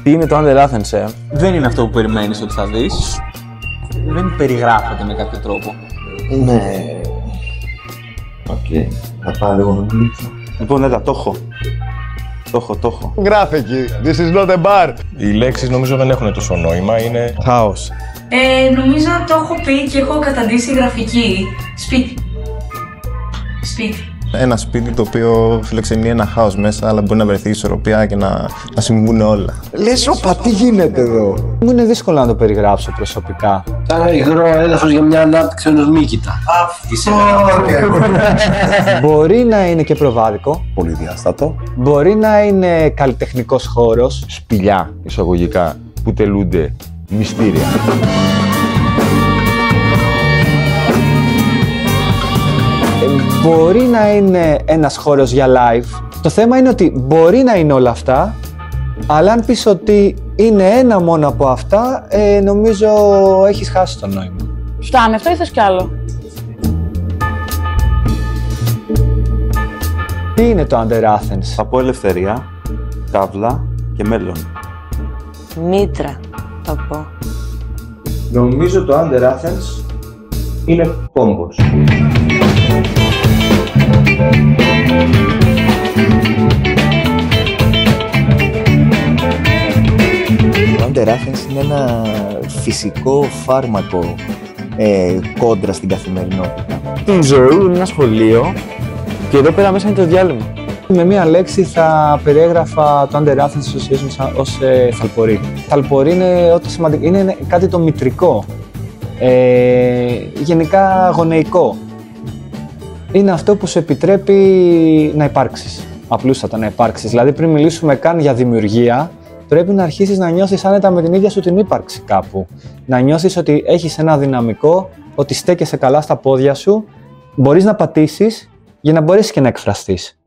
Τι είναι το Under Athens, Δεν είναι αυτό που περιμένεις ότι θα δεις. Δεν περιγράφεται με κάποιο τρόπο. Ναι. Οκ. Θα πάω λίγο να μιλήσω. Λοιπόν, έλα, το έχω. Το έχω. Γράφε εκεί. This is not a bar. Οι λέξεις νομίζω δεν έχουν τόσο νόημα, είναι Χάος. Νομίζω το έχω πει και έχω καταντήσει γραφική. Σπίτι. Ένα σπίτι το οποίο φιλοξενεί ένα χάος μέσα, αλλά μπορεί να βρεθεί ισορροπία και να συμβούν όλα. Λες, όπα, τι γίνεται εδώ. Μου είναι δύσκολο να το περιγράψω προσωπικά. Κάνα υγρό έδαφος για μια ανάπτυξη ενός Μίκητα. Μπορεί να είναι και προβάδικο. Πολυδιάστατο. Μπορεί να είναι καλλιτεχνικός χώρος. Σπηλιά εισαγωγικά που τελούνται μυστήρια. Μπορεί να είναι ένας χώρος για live. Το θέμα είναι ότι μπορεί να είναι όλα αυτά, αλλά αν πεις ότι είναι ένα μόνο από αυτά, νομίζω έχεις χάσει το νόημα. Φτάνει, αυτό ή θες κι άλλο? Τι είναι το Under Athens? Θα πω ελευθερία, καύλα και μέλλον. Μήτρα, θα πω. Νομίζω το Under Athens είναι κόμπος. Το Under Athens είναι ένα φυσικό φάρμακο κόντρα στην καθημερινότητα. Την ζωή είναι ένα σχολείο και εδώ πέρα μέσα είναι το διάλειμμα. Με μία λέξη θα περιέγραφα το Under Athens ως θαλπορή. Θαλπορή είναι, είναι κάτι το μητρικό, γενικά γονεϊκό. Είναι αυτό που σου επιτρέπει να υπάρξεις, απλούστατα να υπάρξεις. Δηλαδή πριν μιλήσουμε καν για δημιουργία, πρέπει να αρχίσεις να νιώθεις άνετα με την ίδια σου την ύπαρξη κάπου. Να νιώθεις ότι έχεις ένα δυναμικό, ότι στέκεσαι καλά στα πόδια σου, μπορείς να πατήσεις για να μπορέσεις και να εκφραστείς.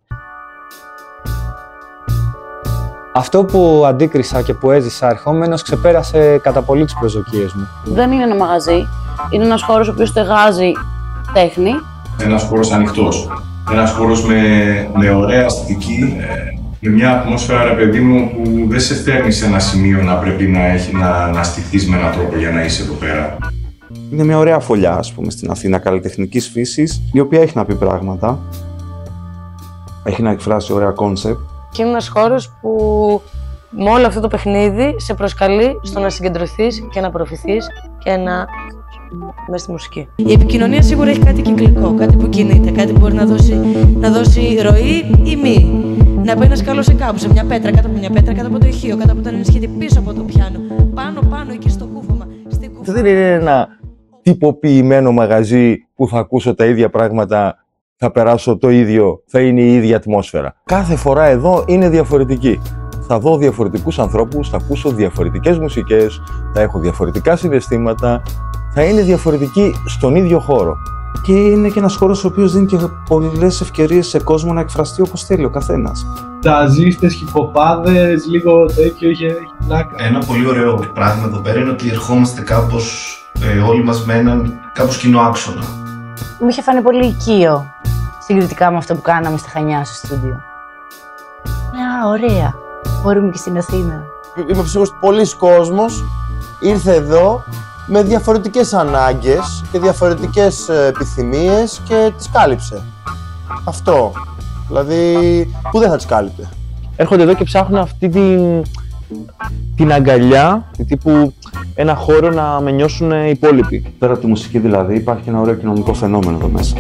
Αυτό που αντίκρισα και που έζησα ερχόμενος ξεπέρασε κατά πολύ τις προσδοκίες μου. Δεν είναι ένα μαγαζί. Είναι ένας χώρος ο οποίος στεγάζει τέχνη. ένας χώρος ανοιχτός. Ένας χώρος με ωραία αισθητική, με μια ατμόσφαιρα, ρε παιδί μου, που δεν σε φέρνει σε ένα σημείο να πρέπει να στηθείς με έναν τρόπο για να είσαι εδώ πέρα. Είναι μια ωραία φωλιά, ας πούμε, στην Αθήνα, καλλιτεχνικής φύσης, η οποία έχει να πει πράγματα. Έχει να εκφράσει ωραία κόνσεπτ. Και είναι ένας χώρος που με όλο αυτό το παιχνίδι σε προσκαλεί στο να συγκεντρωθείς και να απορροφηθείς και να μέσα στη μουσική. Η επικοινωνία σίγουρα έχει κάτι κυκλικό, κάτι που κινείται, κάτι που μπορεί να δώσει ροή ή μη. Να πάει ένα σκάλο σε κάπου, σε μια πέτρα, κάτω από μια πέτρα, κάτω από το ηχείο, κάτω από τον ενισχύτη, πίσω από το πιάνο, πάνω εκεί στο κούφωμα. Δεν είναι ένα τυποποιημένο μαγαζί που θα ακούσω τα ίδια πράγματα, θα περάσω το ίδιο, θα είναι η ίδια ατμόσφαιρα. Κάθε φορά εδώ είναι διαφορετική. Θα δω διαφορετικούς ανθρώπους, θα ακούσω διαφορετικές μουσικές, θα έχω διαφορετικά συναισθήματα, θα είναι διαφορετική στον ίδιο χώρο. Και είναι και ένας χώρος ο οποίος δίνει και πολλές ευκαιρίες σε κόσμο να εκφραστεί όπως θέλει ο καθένας. Τζαζίστες, χιποπάδες, λίγο τέτοιο, είχε πλάκα. Ένα πολύ ωραίο πράγμα εδώ πέρα είναι ότι ερχόμαστε κάπως όλοι μας με έναν κάπως κοινό άξονα. Μου είχε φανεί πολύ οικείο συγκριτικά με αυτό που κάναμε στα Χανιά στο στούντιο. Ωραία. Μπορούμε και στην Αθήνα. Είμαι σίγουρος ότι πολλοί κόσμος ήρθε εδώ με διαφορετικές ανάγκες και διαφορετικές επιθυμίες και τις κάλυψε. Αυτό. Δηλαδή, που δεν θα τις κάλυπτε. Έρχονται εδώ και ψάχνουν αυτή την αγκαλιά, τύπου ένα χώρο να με νιώσουν οι υπόλοιποι. Πέρα από τη μουσική δηλαδή υπάρχει ένα ωραίο κοινωνικό φαινόμενο εδώ μέσα.